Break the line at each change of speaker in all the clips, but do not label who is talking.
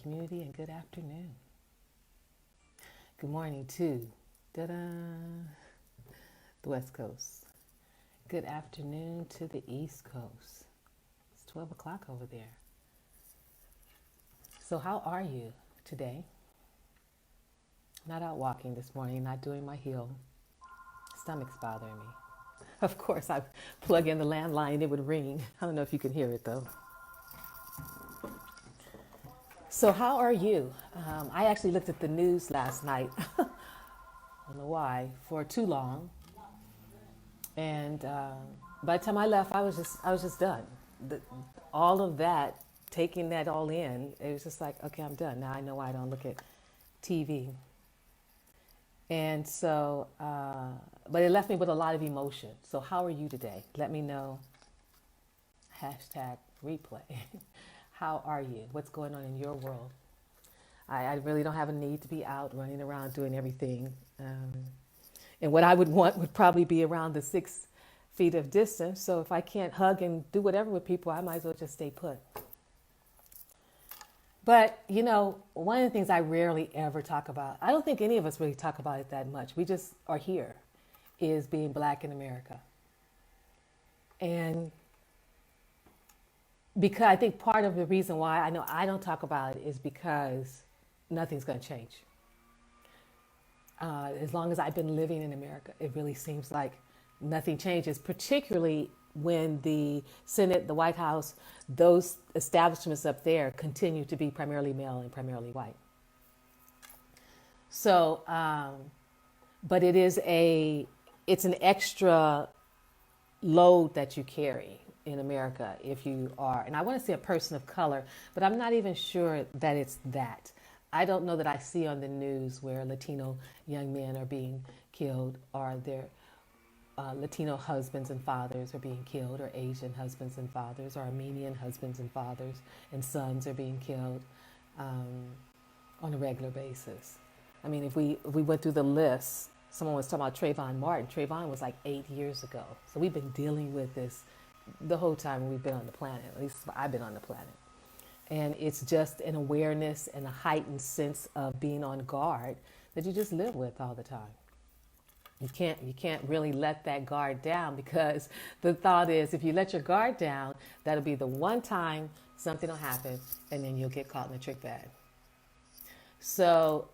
community, and good afternoon. Good morning to da-da, the West Coast. Good afternoon to the East Coast. It's 12 o'clock over there. So how are you today? Not out walking this morning, not doing my heel. Stomach's bothering me. Of course, I plug in the landline, it would ring. I don't know if you can hear it though. So how are you? I actually looked at the news last night. I don't know why, for too long. And by the time I left, I was just done. The, all of that, taking that all in, it was just like, okay, I'm done. Now I know why I don't look at TV. And so, but it left me with a lot of emotion. So how are you today? Let me know. Hashtag replay. How are you? What's going on in your world? I really don't have a need to be out running around doing everything. And what I would want would probably be around the 6 feet of distance. So if I can't hug and do whatever with people, I might as well just stay put. But, you know, one of the things I rarely ever talk about, I don't think any of us really talk about it that much. We just are here, is being black in America. And because I think part of the reason why I know I don't talk about it is because nothing's going to change. As long as I've been living in America, it really seems like nothing changes, particularly when the Senate, the White House, those establishments up there continue to be primarily male and primarily white. So, but it's an extra load that you carry in America if you are, and I want to say a person of color, but I'm not even sure that it's that. I don't know that I see on the news where Latino young men are being killed, or their Latino husbands and fathers are being killed, or Asian husbands and fathers, or Armenian husbands and fathers and sons are being killed on a regular basis. I mean, if we went through the list, someone was talking about Trayvon Martin. Trayvon was like 8 years ago. So we've been dealing with this the whole time we've been on the planet. At least I've been on the planet. And it's just an awareness and a heightened sense of being on guard that you just live with all the time. You can't really let that guard down, because the thought is if you let your guard down, that'll be the one time something will happen and then you'll get caught in a trick bag. So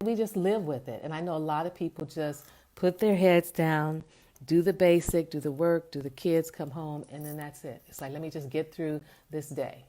we just live with it. And I know a lot of people just put their heads down, do the basic, do the work, do the kids, come home, and then that's it. It's like, let me just get through this day.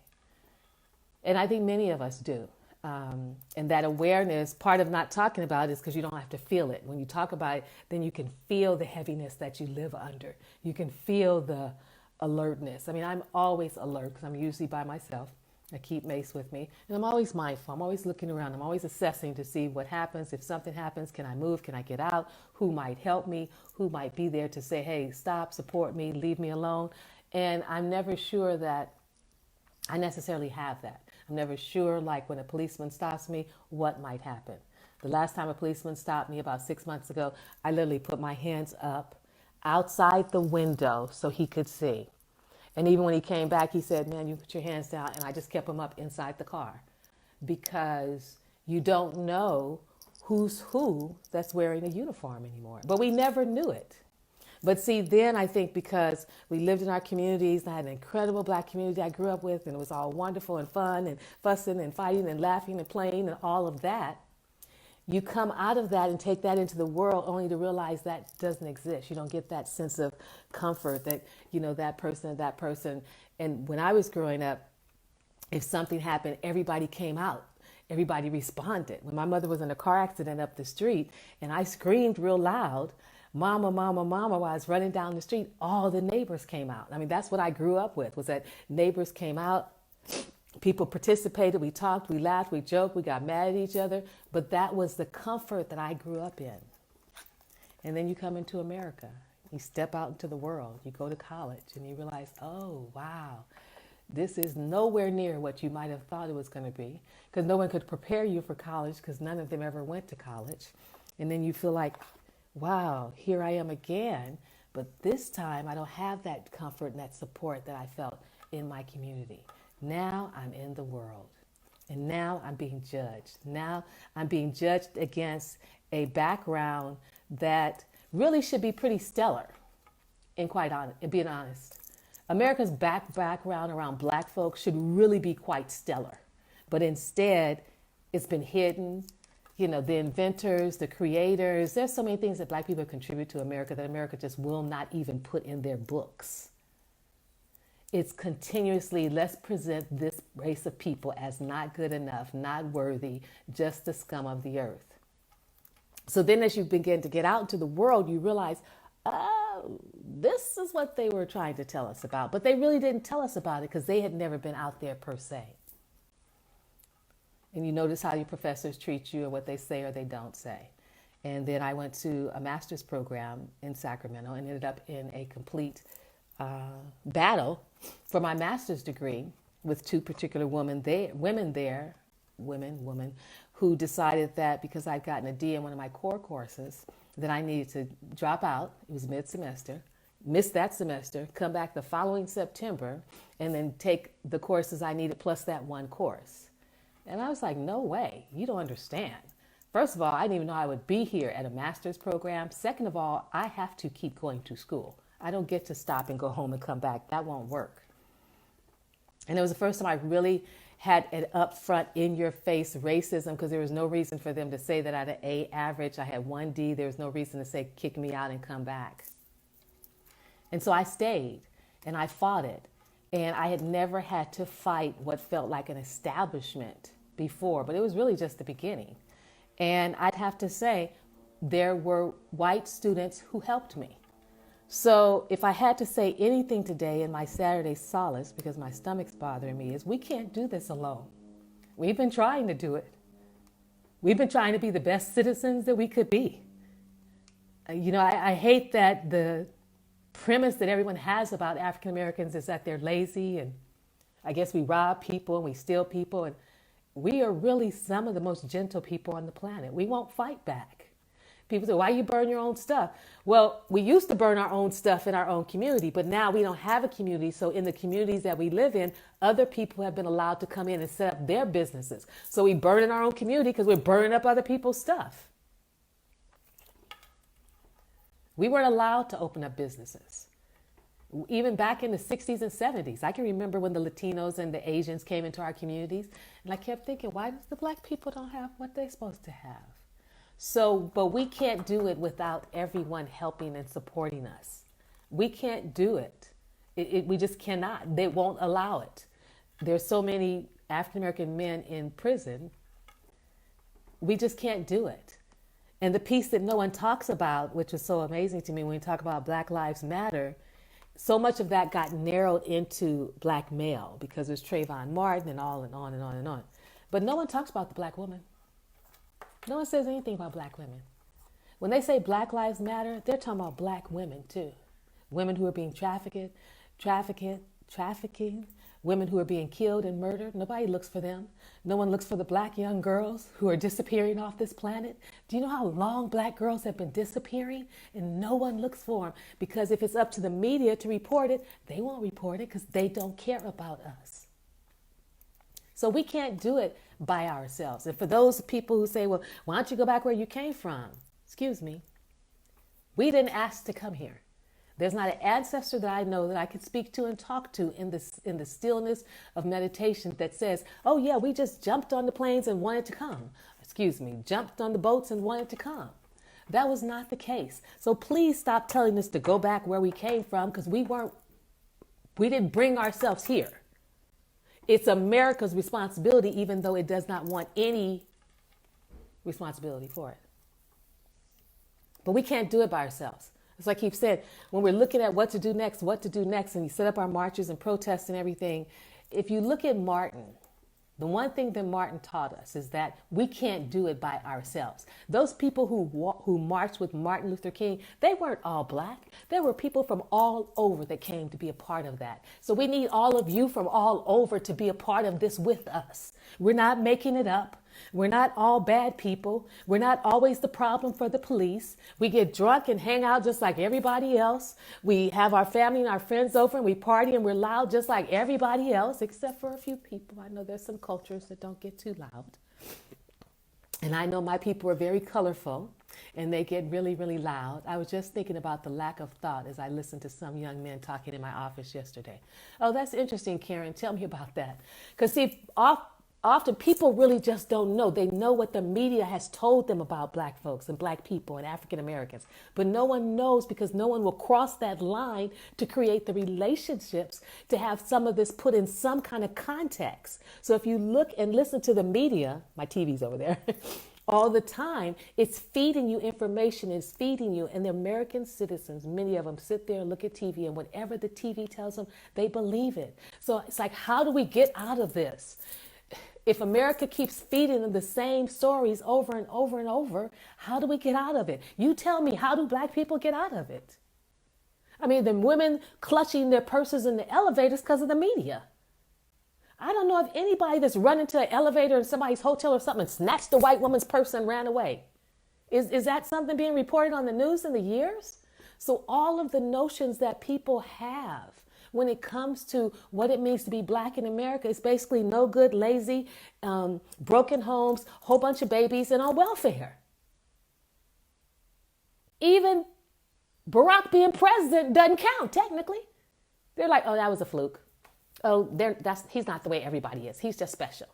And I think many of us do. And that awareness, part of not talking about it is because you don't have to feel it. When you talk about it, then you can feel the heaviness that you live under. You can feel the alertness. I mean, I'm always alert because I'm usually by myself. I keep Mace with me. And I'm always mindful. I'm always looking around. I'm always assessing to see what happens. If something happens, can I move? Can I get out? Who might help me? Who might be there to say, hey, stop, support me, leave me alone? And I'm never sure that I necessarily have that. I'm never sure, like when a policeman stops me, what might happen. The last time a policeman stopped me about 6 months ago, I literally put my hands up outside the window so he could see. And even when he came back, he said, man, you put your hands down. And I just kept them up inside the car, because you don't know who's who that's wearing a uniform anymore. But we never knew it. But see, then I think because we lived in our communities, I had an incredible black community I grew up with, and it was all wonderful and fun and fussing and fighting and laughing and playing and all of that. You come out of that and take that into the world only to realize that doesn't exist. You don't get that sense of comfort that, you know, that person. And when I was growing up, if something happened, everybody came out. Everybody responded. When my mother was in a car accident up the street and I screamed real loud, mama, mama, mama, while I was running down the street, all the neighbors came out. I mean, that's what I grew up with, was that neighbors came out, people participated, we talked, we laughed, we joked, we got mad at each other, but that was the comfort that I grew up in. And then you come into America, you step out into the world, you go to college, and you realize, oh, wow, this is nowhere near what you might have thought it was going to be, because no one could prepare you for college because none of them ever went to college. And then you feel like, wow, here I am again, but this time I don't have that comfort and that support that I felt in my community. Now I'm in the world. And now I'm being judged. Now I'm being judged against a background that really should be pretty stellar, and quite honest, and being honest. America's background around black folks should really be quite stellar. But instead, it's been hidden. You know, the inventors, the creators, there's so many things that black people contribute to America that America just will not even put in their books. It's continuously, let's present this race of people as not good enough, not worthy, just the scum of the earth. So then as you begin to get out into the world, you realize, oh, this is what they were trying to tell us about. But they really didn't tell us about it because they had never been out there per se. And you notice how your professors treat you and what they say or they don't say. And then I went to a master's program in Sacramento and ended up in a complete battle for my master's degree with two particular women there, who decided that because I'd gotten a D in one of my core courses, that I needed to drop out. It was mid-semester, miss that semester, come back the following September, and then take the courses I needed plus that one course. And I was like, no way, you don't understand. First of all, I didn't even know I would be here at a master's program. Second of all, I have to keep going to school. I don't get to stop and go home and come back. That won't work. And it was the first time I really had an upfront, in-your-face racism, because there was no reason for them to say that I had an A average. I had one D. There was no reason to say kick me out and come back. And so I stayed and I fought it. And I had never had to fight what felt like an establishment before, but it was really just the beginning. And I'd have to say, there were white students who helped me. So if I had to say anything today in my Saturday solace, because my stomach's bothering me, is we can't do this alone. We've been trying to do it. We've been trying to be the best citizens that we could be. You know, I hate that the premise that everyone has about African Americans is that they're lazy, and I guess we rob people and we steal people, and we are really some of the most gentle people on the planet. We won't fight back. People say, why you burn your own stuff? Well, we used to burn our own stuff in our own community, but now we don't have a community. So in the communities that we live in, other people have been allowed to come in and set up their businesses. So we burn in our own community because we're burning up other people's stuff. We weren't allowed to open up businesses. Even back in the 60s and 70s, I can remember when the Latinos and the Asians came into our communities, and I kept thinking, why does the black people don't have what they're supposed to have? So, but we can't do it without everyone helping and supporting us. We can't do it. We just cannot. They won't allow it. There's so many African American men in prison. We just can't do it. And the piece that no one talks about, which is so amazing to me when we talk about Black Lives Matter, so much of that got narrowed into black male because there's Trayvon Martin and all and on and on and on. But no one talks about the black woman. No one says anything about black women. When they say Black Lives Matter, they're talking about black women too. Women who are being trafficking, women who are being killed and murdered. Nobody looks for them. No one looks for the black young girls who are disappearing off this planet. Do you know how long black girls have been disappearing? And no one looks for them because if it's up to the media to report it, they won't report it because they don't care about us. So we can't do it by ourselves. And for those people who say, well, why don't you go back where you came from? Excuse me. We didn't ask to come here. There's not an ancestor that I know that I could speak to and talk to in the stillness of meditation that says, oh yeah, we just jumped on the planes and wanted to come. Excuse me, jumped on the boats and wanted to come. That was not the case. So please stop telling us to go back where we came from because we didn't bring ourselves here. It's America's responsibility, even though it does not want any responsibility for it. But we can't do it by ourselves. As I keep saying, when we're looking at what to do next, and we set up our marches and protests and everything, if you look at Martin, the one thing that Martin taught us is that we can't do it by ourselves. Those people who marched with Martin Luther King, they weren't all black. There were people from all over that came to be a part of that. So we need all of you from all over to be a part of this with us. We're not making it up. We're not all bad people. We're not always the problem for the police. We get drunk and hang out just like everybody else. We have our family and our friends over and we party and we're loud just like everybody else, except for a few people. I know there's some cultures that don't get too loud. And I know my people are very colorful and they get really, really loud. I was just thinking about the lack of thought as I listened to some young men talking in my office yesterday. Oh, that's interesting, Karen. Tell me about that. Because see, often people really just don't know. They know what the media has told them about black folks and black people and African Americans. But no one knows because no one will cross that line to create the relationships to have some of this put in some kind of context. So if you look and listen to the media, my TV's over there, all the time, it's feeding you information, it's feeding you. And the American citizens, many of them sit there and look at TV and whatever the TV tells them, they believe it. So it's like, how do we get out of this? If America keeps feeding them the same stories over and over and over, how do we get out of it? You tell me, how do black people get out of it? I mean, the women clutching their purses in the elevators because of the media. I don't know of anybody that's run into an elevator in somebody's hotel or something and snatched the white woman's purse and ran away. Is that something being reported on the news in the years? So all of the notions that people have when it comes to what it means to be black in America is basically no good, lazy, broken homes, whole bunch of babies, and on welfare. Even Barack being president doesn't count, technically. They're like, oh, that was a fluke. Oh, he's not the way everybody is. He's just special.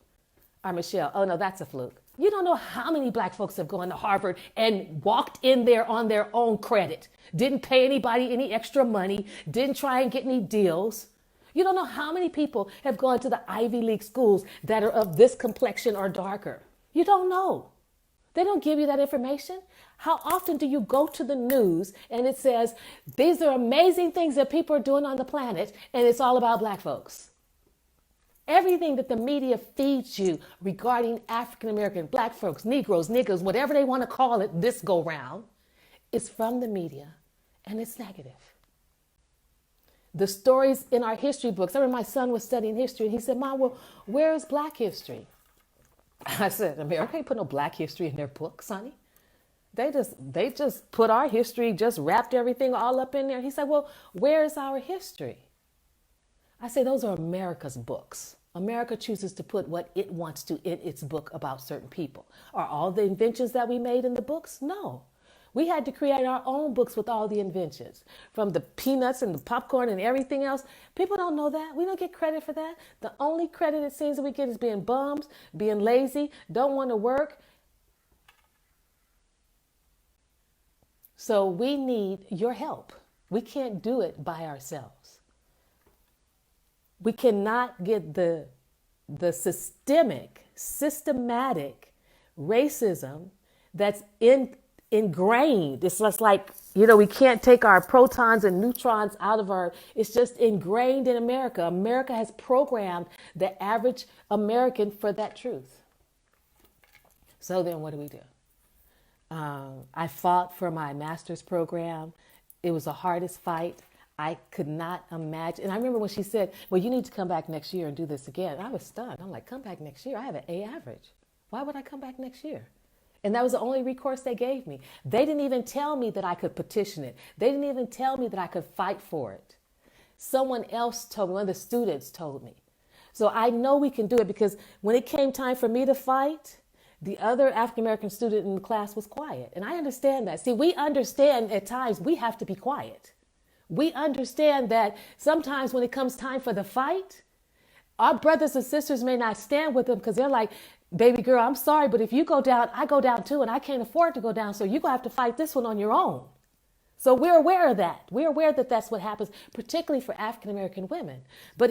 Or Michelle, oh no, that's a fluke. You don't know how many black folks have gone to Harvard and walked in there on their own credit. Didn't pay anybody any extra money. Didn't try and get any deals. You don't know how many people have gone to the Ivy League schools that are of this complexion or darker. You don't know. They don't give you that information. How often do you go to the news and it says, these are amazing things that people are doing on the planet, and it's all about black folks? Everything that the media feeds you regarding African American, black folks, Negroes, niggers, whatever they want to call it this go round, is from the media, and it's negative. The stories in our history books. I remember my son was studying history and he said, Mom, well, where is black history? I said, America ain't put no black history in their books, honey. They just put our history, just wrapped everything all up in there. He said, well, where is our history? I say, those are America's books. America chooses to put what it wants to in its book about certain people. Are all the inventions that we made in the books? No. We had to create our own books with all the inventions, from the peanuts and the popcorn and everything else. People don't know that. We don't get credit for that. The only credit it seems that we get is being bums, being lazy, don't want to work. So we need your help. We can't do it by ourselves. We cannot get the systematic racism that's ingrained. It's just like, we can't take our protons and neutrons out of it's just ingrained in America. America has programmed the average American for that truth. So then what do? I fought for my master's program. It was the hardest fight. I could not imagine. And I remember when she said, well, you need to come back next year and do this again. I was stunned. I'm like, come back next year? I have an A average. Why would I come back next year? And that was the only recourse they gave me. They didn't even tell me that I could petition it. They didn't even tell me that I could fight for it. Someone else told me, one of the students told me. So I know we can do it because when it came time for me to fight, the other African-American student in the class was quiet. And I understand that. See, we understand at times we have to be quiet. We understand that sometimes when it comes time for the fight, our brothers and sisters may not stand with them because they're like, baby girl, I'm sorry, but if you go down, I go down too, and I can't afford to go down, so you're going to have to fight this one on your own. So we're aware of that. We're aware that that's what happens, particularly for African-American women. But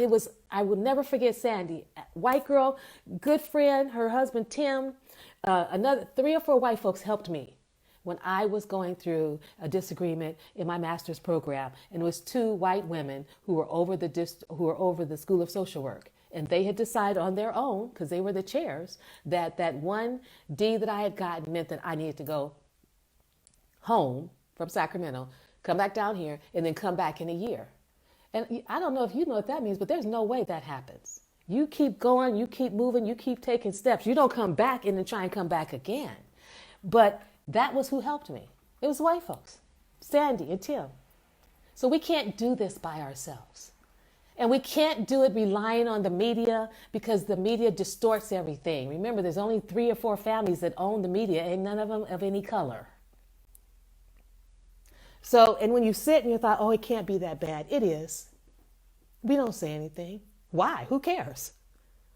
I will never forget Sandy, white girl, good friend, her husband, Tim, another 3 or 4 white folks helped me when I was going through a disagreement in my master's program. And it was 2 white women who were over the School of Social Work. And they had decided on their own, because they were the chairs, that 1 D that I had gotten meant that I needed to go home from Sacramento, come back down here, and then come back in a year. And I don't know if you know what that means, but there's no way that happens. You keep going, you keep moving, you keep taking steps. You don't come back and then try and come back again. But that was who helped me. It was white folks, Sandy and Tim. So we can't do this by ourselves. And we can't do it relying on the media because the media distorts everything. Remember, there's only 3 or 4 families that own the media and none of them of any color. So, and when you sit and you thought, oh, it can't be that bad. It is. We don't say anything. Why? Who cares?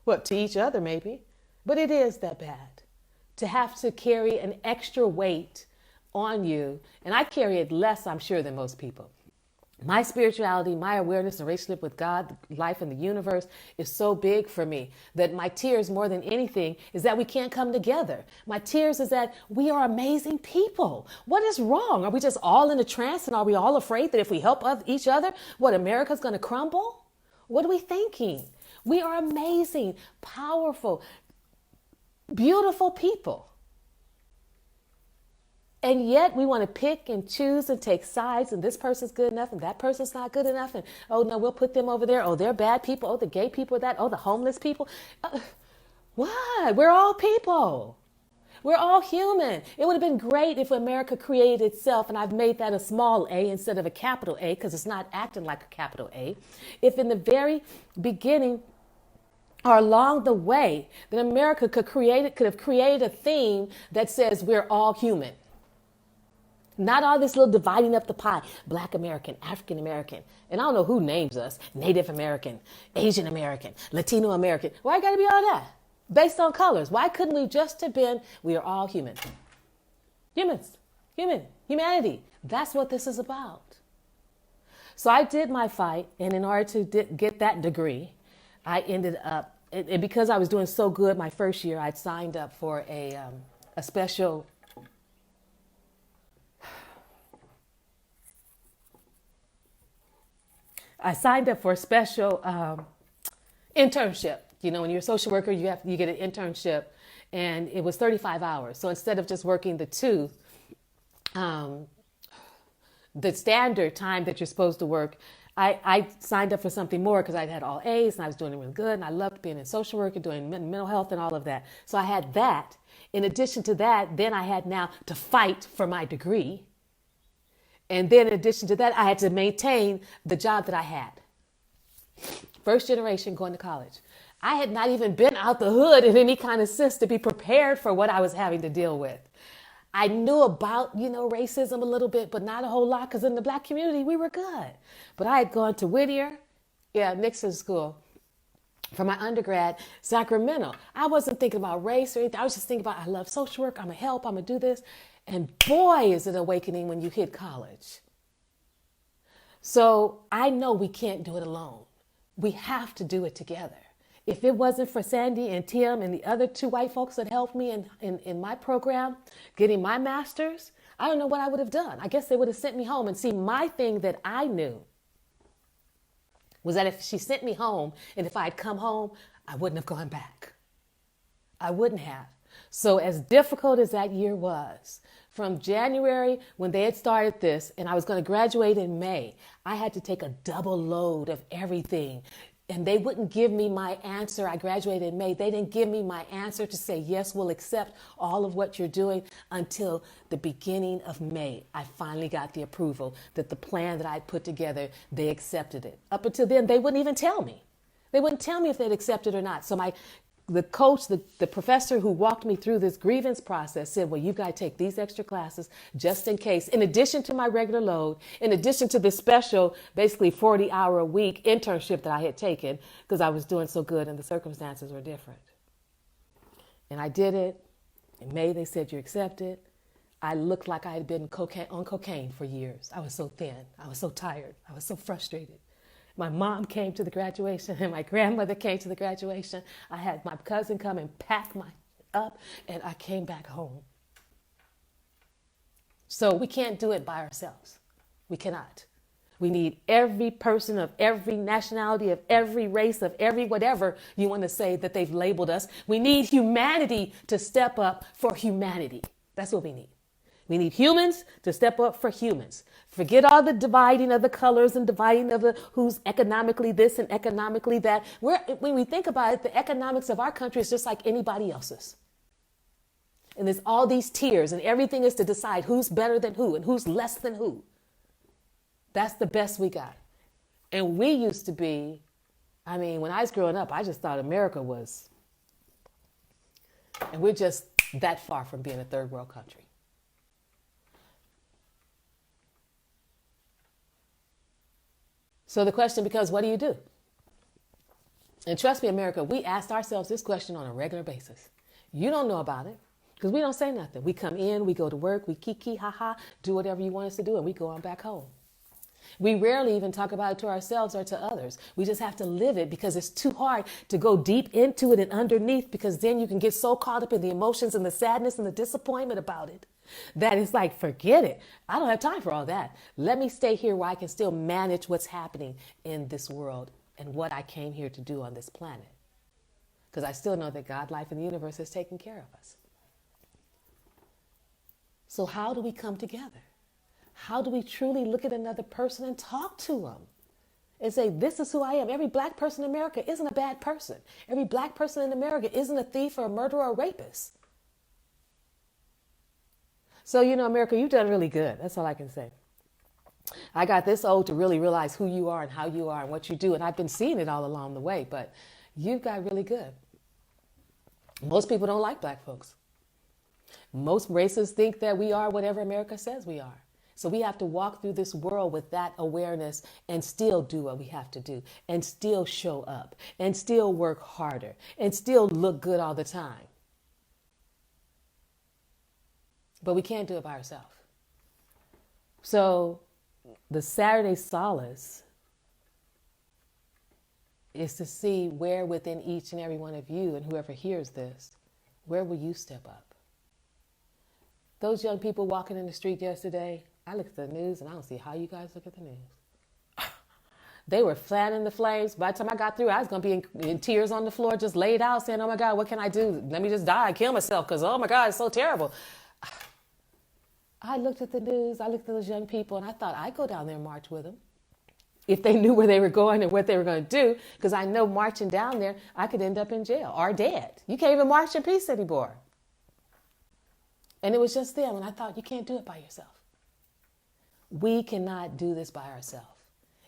Well, to each other maybe. But it is that bad to have to carry an extra weight on you. And I carry it less, I'm sure, than most people. My spirituality, my awareness and relationship with God, life, and the universe is so big for me that my tears, more than anything, is that we can't come together. My tears is that we are amazing people. What is wrong? Are we just all in a trance, and are we all afraid that if we help each other, what, America's going to crumble? What are we thinking? We are amazing, powerful, beautiful people. And yet we want to pick and choose and take sides, and this person's good enough and that person's not good enough. And, oh, no, we'll put them over there. Oh, they're bad people. Oh, the gay people are that. Oh, the homeless people. What? We're all people. We're all human. It would have been great if America created itself, and I've made that a small a instead of a capital A because it's not acting like a capital A. If in the very beginning or along the way that America could have created a theme that says we're all human. Not all this little dividing up the pie. Black American, African American, and I don't know who names us. Native American, Asian American, Latino American. Why got to be all that? Based on colors. Why couldn't we just have been, we are all human? Humans, humanity. That's what this is about. So I did my fight, and in order to get that degree, I ended up, and because I was doing so good my first year, I'd signed up for a special internship. You know, when you're a social worker, you get an internship, and it was 35 hours. So instead of just working the 2, the standard time that you're supposed to work, I signed up for something more because I'd had all A's and I was doing it really good, and I loved being in social work and doing mental health and all of that. So I had that. In addition to that, then I had now to fight for my degree. And then in addition to that, I had to maintain the job that I had. First generation going to college. I had not even been out the hood in any kind of sense to be prepared for what I was having to deal with. I knew about, racism a little bit, but not a whole lot, because in the Black community, we were good. But I had gone to Whittier, Nixon School, for my undergrad, Sacramento. I wasn't thinking about race or anything. I was just thinking about, I love social work. I'm going to help. I'm going to do this. And boy, is it awakening when you hit college. So I know we can't do it alone. We have to do it together. If it wasn't for Sandy and Tim and the other 2 white folks that helped me in my program, getting my master's, I don't know what I would have done. I guess they would have sent me home. And see, my thing that I knew was that if she sent me home and if I had come home, I wouldn't have gone back. I wouldn't have. So as difficult as that year was, from January when they had started this and I was going to graduate in May, I had to take a double load of everything. And they wouldn't give me my answer. I graduated in May. They didn't give me my answer to say, yes, we'll accept all of what you're doing until the beginning of May. I finally got the approval that the plan that I had put together, they accepted it. Up until then, they wouldn't even tell me. They wouldn't tell me if they'd accepted or not. So the coach, the professor who walked me through this grievance process said, well, you've got to take these extra classes just in case, in addition to my regular load, in addition to this special, basically 40-hour-a-week internship that I had taken because I was doing so good and the circumstances were different. And I did it. In May, they said, you're accepted. I looked like I had been on cocaine for years. I was so thin. I was so tired. I was so frustrated. My mom came to the graduation and my grandmother came to the graduation. I had my cousin come and pack my up and I came back home. So we can't do it by ourselves. We cannot. We need every person of every nationality, of every race, of every whatever you want to say that they've labeled us. We need humanity to step up for humanity. That's what we need. We need humans to step up for humans. Forget all the dividing of the colors and dividing of the who's economically this and economically that. When we think about it, the economics of our country is just like anybody else's. And there's all these tiers, and everything is to decide who's better than who and who's less than who. That's the best we got. And we used to be, when I was growing up, I just thought America was, and we're just that far from being a third world country. So the question becomes, what do you do? And trust me, America, we asked ourselves this question on a regular basis. You don't know about it because we don't say nothing. We come in, we go to work, we kiki, ha, do whatever you want us to do, and we go on back home. We rarely even talk about it to ourselves or to others. We just have to live it because it's too hard to go deep into it and underneath, because then you can get so caught up in the emotions and the sadness and the disappointment about it that it's like, forget it. I don't have time for all that. Let me stay here where I can still manage what's happening in this world and what I came here to do on this planet. Because I still know that God, life, and the universe is taking care of us. So how do we come together? How do we truly look at another person and talk to them and say, this is who I am? Every black person in America isn't a bad person. Every black person in America isn't a thief or a murderer or a rapist. So, America, you've done really good. That's all I can say. I got this old to really realize who you are and how you are and what you do. And I've been seeing it all along the way, but you've got really good. Most people don't like black folks. Most races think that we are whatever America says we are. So we have to walk through this world with that awareness and still do what we have to do and still show up and still work harder and still look good all the time. But we can't do it by ourselves. So the Saturday Solace is to see where within each and every one of you and whoever hears this, where will you step up? Those young people walking in the street yesterday, I looked at the news and I don't see how you guys look at the news. They were fanning the flames. By the time I got through, I was going to be in tears on the floor, just laid out saying, oh my God, what can I do? Let me just die, kill myself, because oh my God, it's so terrible. I looked at the news, I looked at those young people, and I thought I'd go down there and march with them. If they knew where they were going and what they were going to do, because I know marching down there, I could end up in jail or dead. You can't even march in peace anymore. And it was just them, and I thought, you can't do it by yourself. We cannot do this by ourselves.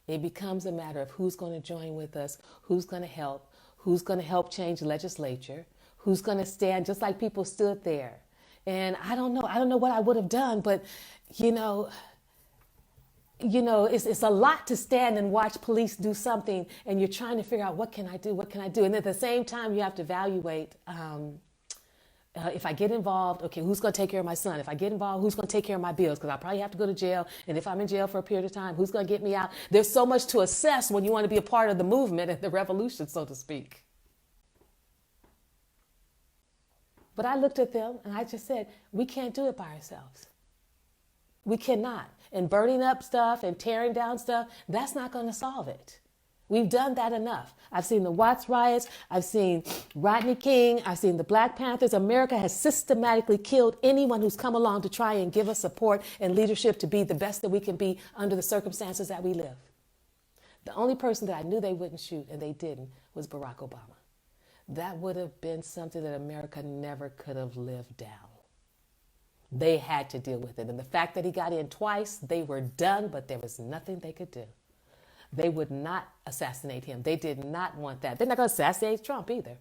It becomes a matter of who's going to join with us, who's going to help change the legislature, who's going to stand just like people stood there. And I don't know what I would have done, but it's a lot to stand and watch police do something, and you're trying to figure out what can I do, and at the same time you have to evaluate. If I get involved, okay, who's going to take care of my son? If I get involved, who's going to take care of my bills? Because I'll probably have to go to jail. And if I'm in jail for a period of time, who's going to get me out? There's so much to assess when you want to be a part of the movement and the revolution, so to speak. But I looked at them and I just said, we can't do it by ourselves. We cannot. And burning up stuff and tearing down stuff, that's not going to solve it. We've done that enough. I've seen the Watts riots. I've seen Rodney King. I've seen the Black Panthers. America has systematically killed anyone who's come along to try and give us support and leadership to be the best that we can be under the circumstances that we live. The only person that I knew they wouldn't shoot, and they didn't, was Barack Obama. That would have been something that America never could have lived down. They had to deal with it. And the fact that he got in twice, they were done, but there was nothing they could do. They would not assassinate him. They did not want that. They're not going to assassinate Trump either.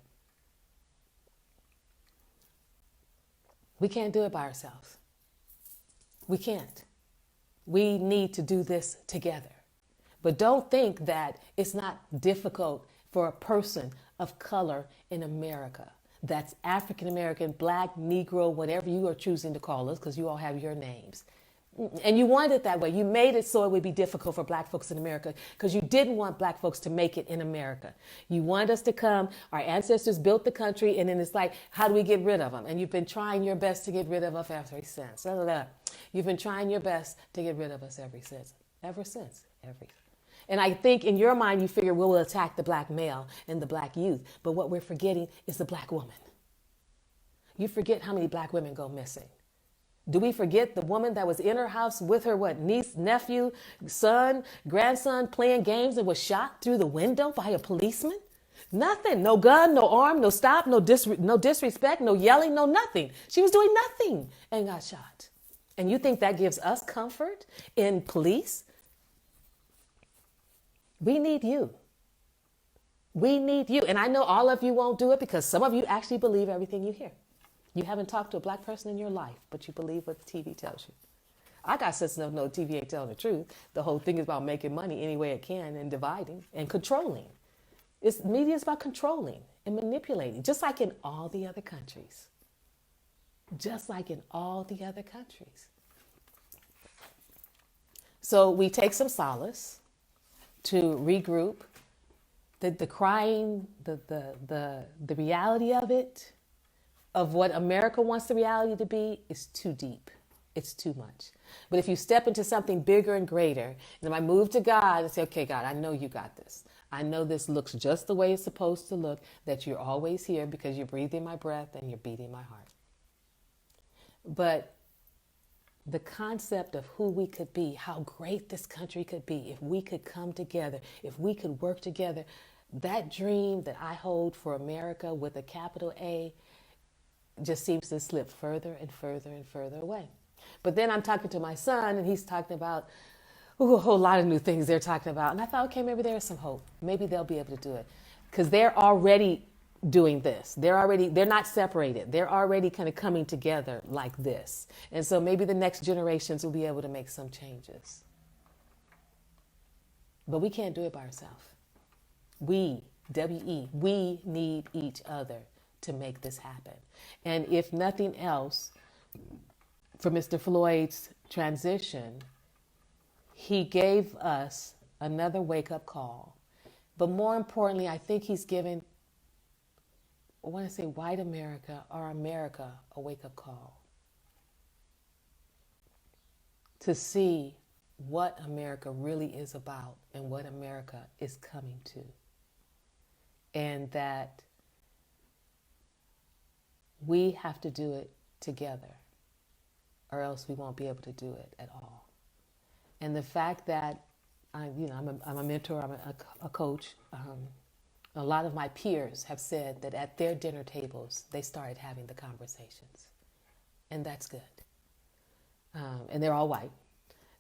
We can't do it by ourselves. We can't. We need to do this together. But don't think that it's not difficult for a person of color in America. That's African American, Black, Negro, whatever you are choosing to call us, because you all have your names. And you wanted it that way. You made it so it would be difficult for Black folks in America because you didn't want Black folks to make it in America. You wanted us to come. Our ancestors built the country, and then it's like, how do we get rid of them? And you've been trying your best to get rid of us ever since. You've been trying your best to get rid of us ever since. And I think in your mind, you figure we'll attack the Black male and the Black youth. But what we're forgetting is the Black woman. You forget how many Black women go missing. Do we forget the woman that was in her house with her, what, niece, nephew, son, grandson, playing games and was shot through the window by a policeman? Nothing. No gun, no arm, no stop, no disrespect, no yelling, no nothing. She was doing nothing and got shot. And you think that gives us comfort in police? We need you. We need you. And I know all of you won't do it because some of you actually believe everything you hear. You haven't talked to a black person in your life, but you believe what the TV tells you. I got sense enough to know TV ain't telling the truth. The whole thing is about making money any way it can and dividing and controlling. Media is about controlling and manipulating, just like in all the other countries. Just like in all the other countries. So we take some solace to regroup. The crying, the reality of it, of what America wants the reality to be, is too deep. It's too much. But if you step into something bigger and greater, and I move to God and say, okay, God, I know you got this. I know this looks just the way it's supposed to look, that you're always here because you're breathing my breath and you're beating my heart. But the concept of who we could be, how great this country could be, if we could come together, if we could work together, that dream that I hold for America with a capital A just seems to slip further and further and further away. But then I'm talking to my son and he's talking about a whole lot of new things they're talking about. And I thought, okay, maybe there's some hope. Maybe they'll be able to do it. Because they're already doing this. They're not separated. They're already kind of coming together like this. And so maybe the next generations will be able to make some changes. But we can't do it by ourselves. We need each other to make this happen. And if nothing else, for Mr. Floyd's transition, he gave us another wake-up call. But more importantly, I think he's given, I want to say white America or America, a wake-up call to see what America really is about and what America is coming to. And that we have to do it together or else we won't be able to do it at all. And the fact that I'm a mentor, I'm a coach. A lot of my peers have said that at their dinner tables, they started having the conversations. And that's good. And they're all white.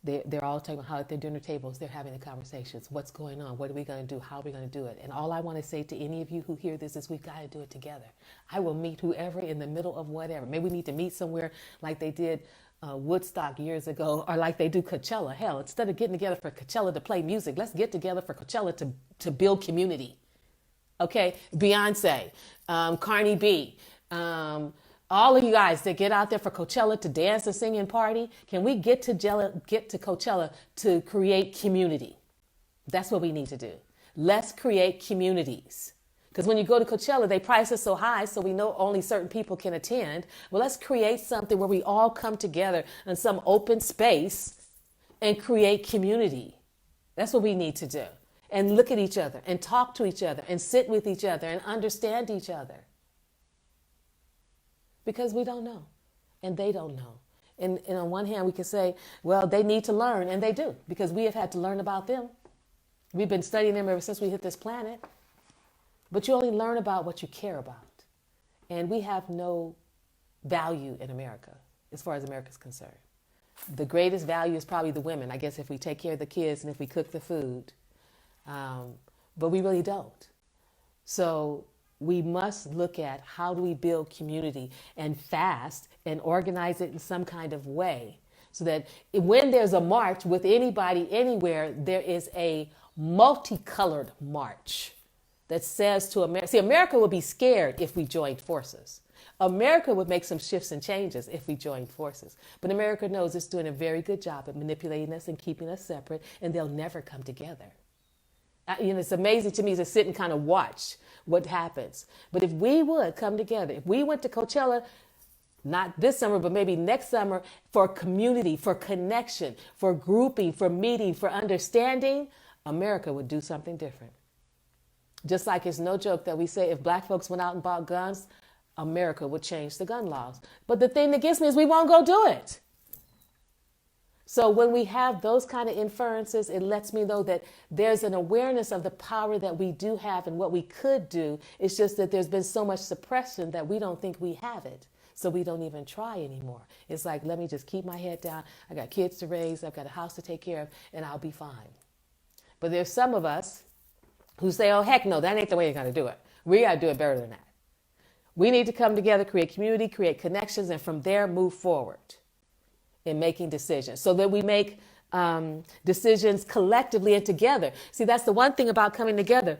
They're all talking about how at their dinner tables, they're having the conversations. What's going on? What are we going to do? How are we going to do it? And all I want to say to any of you who hear this is we've got to do it together. I will meet whoever in the middle of whatever. Maybe we need to meet somewhere like they did Woodstock years ago, or like they do Coachella. Hell, instead of getting together for Coachella to play music, let's get together for Coachella to build community. Okay, Beyonce, Cardi B, all of you guys that get out there for Coachella to dance and sing and party, can we get to Coachella to create community? That's what we need to do. Let's create communities. Because when you go to Coachella, they price it so high, so we know only certain people can attend. Well, let's create something where we all come together in some open space and create community. That's what we need to do. And look at each other and talk to each other and sit with each other and understand each other. Because we don't know and they don't know. And on one hand, we can say, well, they need to learn, and they do, because we have had to learn about them. We've been studying them ever since we hit this planet. But you only learn about what you care about. And we have no value in America, as far as America is concerned. The greatest value is probably the women, I guess, if we take care of the kids and if we cook the food. But we really don't. So we must look at how do we build community and fast and organize it in some kind of way so that when there's a march with anybody anywhere, there is a multicolored march that says to America, see, America would be scared if we joined forces. America would make some shifts and changes if we joined forces. But America knows it's doing a very good job at manipulating us and keeping us separate, and they'll never come together. It's amazing to me to sit and kind of watch what happens. But if we would come together, if we went to Coachella, not this summer, but maybe next summer, for community, for connection, for grouping, for meeting, for understanding, America would do something different. Just like it's no joke that we say if black folks went out and bought guns, America would change the gun laws. But the thing that gets me is we won't go do it. So when we have those kind of inferences, it lets me know that there's an awareness of the power that we do have and what we could do. It's just that there's been so much suppression that we don't think we have it. So we don't even try anymore. It's like, let me just keep my head down. I got kids to raise. I've got a house to take care of, and I'll be fine. But there's some of us who say, oh, heck no, that ain't the way you're going to do it. We got to do it better than that. We need to come together, create community, create connections, and from there move forward in making decisions so that we make decisions collectively and together. See, that's the one thing about coming together.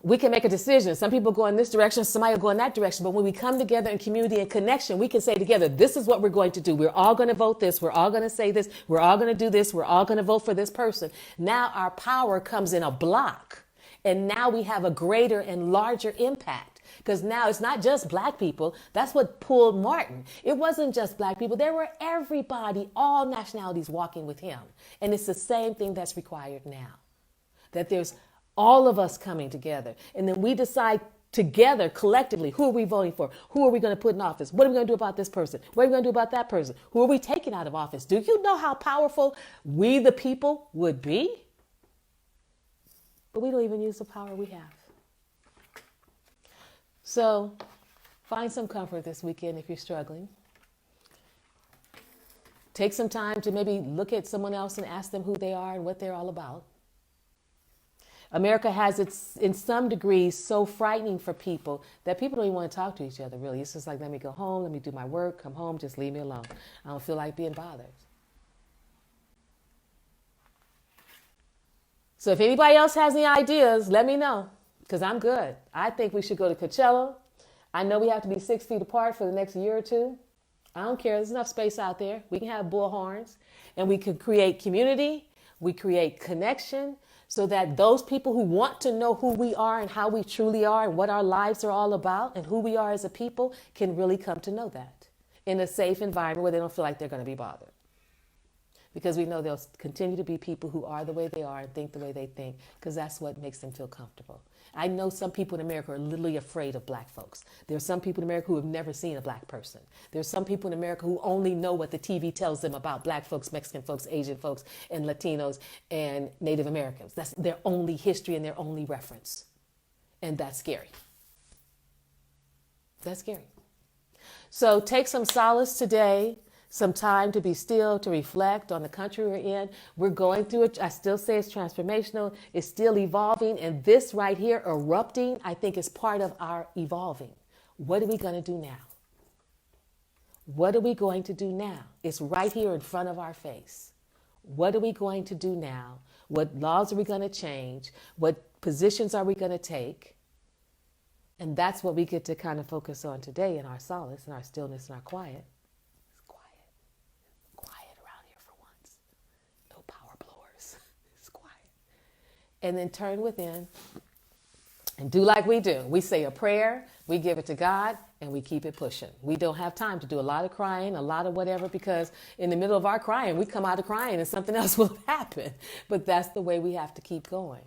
We can make a decision. Some people go in this direction, somebody will go in that direction. But when we come together in community and connection, we can say together, this is what we're going to do. We're all going to vote this. We're all going to say this. We're all going to do this. We're all going to vote for this person. Now our power comes in a block. And now we have a greater and larger impact. Because now it's not just black people. That's what pulled Martin. It wasn't just black people. There were everybody, all nationalities walking with him. And it's the same thing that's required now. That there's all of us coming together. And then we decide together, collectively, who are we voting for? Who are we going to put in office? What are we going to do about this person? What are we going to do about that person? Who are we taking out of office? Do you know how powerful we the people would be? But we don't even use the power we have. So find some comfort this weekend if you're struggling. Take some time to maybe look at someone else and ask them who they are and what they're all about. America has its, in some degrees, so frightening for people that people don't even want to talk to each other, really. It's just like, let me go home, let me do my work, come home, just leave me alone. I don't feel like being bothered. So if anybody else has any ideas, let me know, because I'm good. I think we should go to Coachella. I know we have to be 6 feet apart for the next year or two. I don't care. There's enough space out there. We can have bullhorns, and we can create community. We create connection so that those people who want to know who we are and how we truly are and what our lives are all about and who we are as a people can really come to know that in a safe environment where they don't feel like they're going to be bothered. Because we know there'll continue to be people who are the way they are and think the way they think, because that's what makes them feel comfortable. I know some people in America are literally afraid of black folks. There are some people in America who have never seen a black person. There's some people in America who only know what the TV tells them about black folks, Mexican folks, Asian folks, and Latinos and Native Americans. That's their only history and their only reference. And that's scary. That's scary. So take some solace today. Some time to be still, to reflect on the country we're in. We're going through it. I still say it's transformational. It's still evolving. And this right here, erupting, I think is part of our evolving. What are we going to do now? What are we going to do now? It's right here in front of our face. What are we going to do now? What laws are we going to change? What positions are we going to take? And that's what we get to kind of focus on today in our solace and our stillness and our quiet. And then turn within and do like we do. We say a prayer, we give it to God, and we keep it pushing. We don't have time to do a lot of crying, a lot of whatever, because in the middle of our crying, we come out of crying and something else will happen. But that's the way we have to keep going.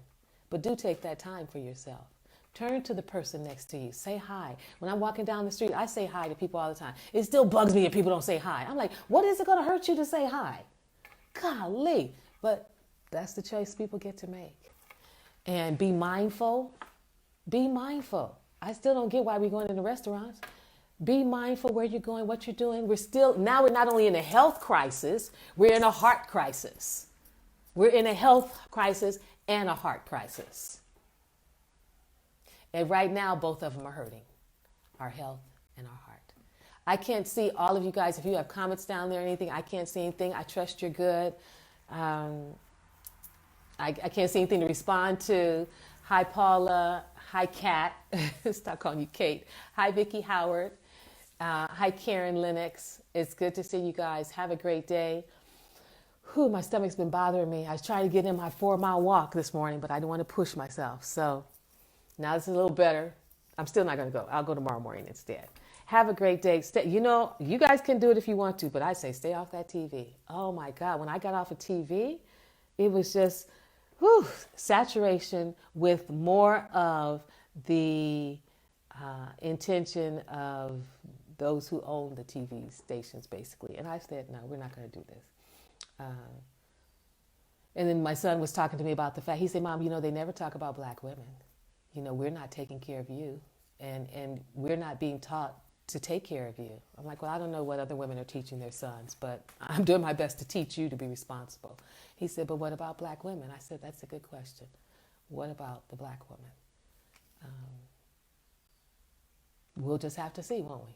But do take that time for yourself. Turn to the person next to you. Say hi. When I'm walking down the street, I say hi to people all the time. It still bugs me if people don't say hi. I'm like, what is it going to hurt you to say hi? Golly. But that's the choice people get to make. And be mindful. Be mindful. I still don't get why we're going into restaurants. Be mindful where you're going, what you're doing. Now we're not only in a health crisis, we're in a heart crisis. We're in a health crisis and a heart crisis. And right now, both of them are hurting. Our health and our heart. I can't see all of you guys. If you have comments down there or anything, I can't see anything. I trust you're good. I can't see anything to respond to. Hi, Paula. Hi, Kat. Stop calling you Kate. Hi, Vicki Howard. Hi, Karen Lennox. It's good to see you guys. Have a great day. Whew, my stomach's been bothering me. I was trying to get in my 4-mile walk this morning, but I don't want to push myself. So now this is a little better. I'm still not going to go. I'll go tomorrow morning instead. Have a great day. You guys can do it if you want to, but I say stay off that TV. Oh, my God. When I got off of TV, it was just... saturation with more of the intention of those who own the TV stations, basically. And I said, no, we're not going to do this. And then my son was talking to me about the fact, he said, Mom, they never talk about black women. We're not taking care of you, and we're not being taught to take care of you. I'm like, well, I don't know what other women are teaching their sons, but I'm doing my best to teach you to be responsible. He said, but what about black women? I said, that's a good question. What about the black woman? We'll just have to see, won't we?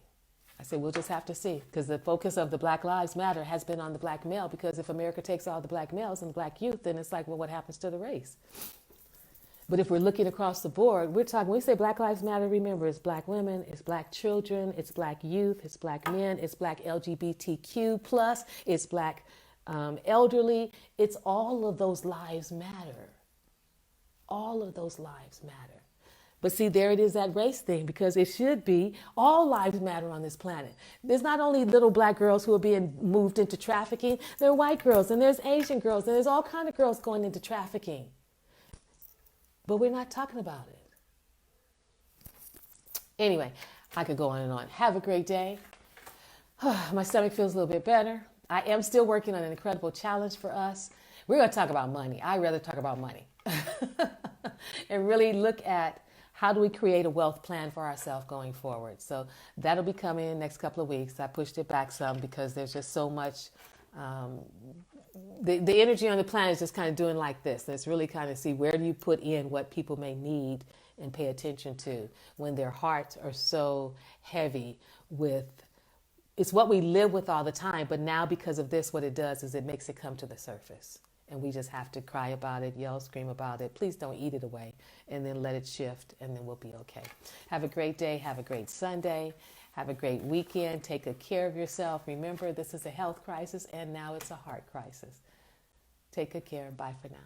I said, we'll just have to see, because the focus of the Black Lives Matter has been on the black male, because if America takes all the black males and the black youth, then it's like, well, what happens to the race? But if we're looking across the board, we're talking, when we say Black Lives Matter, remember, it's black women, it's black children, it's black youth, it's black men, it's black LGBTQ+, it's black elderly. It's all of those lives matter. All of those lives matter. But see, there it is, that race thing, because it should be all lives matter on this planet. There's not only little black girls who are being moved into trafficking, there are white girls, and there's Asian girls, and there's all kinds of girls going into trafficking. But we're not talking about it. Anyway, I could go on and on. Have a great day. My stomach feels a little bit better. I am still working on an incredible challenge for us. We're going to talk about money. I'd rather talk about money. And really look at how do we create a wealth plan for ourselves going forward. So that'll be coming in the next couple of weeks. I pushed it back some because there's just so much. The energy on the planet is just kind of doing like this. Let's really kind of see, where do you put in what people may need and pay attention to when their hearts are so heavy with, it's what we live with all the time, but now because of this, what it does is it makes it come to the surface. And we just have to cry about it, yell, scream about it. Please don't eat it away, and then let it shift, and then we'll be okay. Have a great day. Have a great Sunday. Have a great weekend. Take good care of yourself. Remember, this is a health crisis, and now it's a heart crisis. Take good care. Bye for now.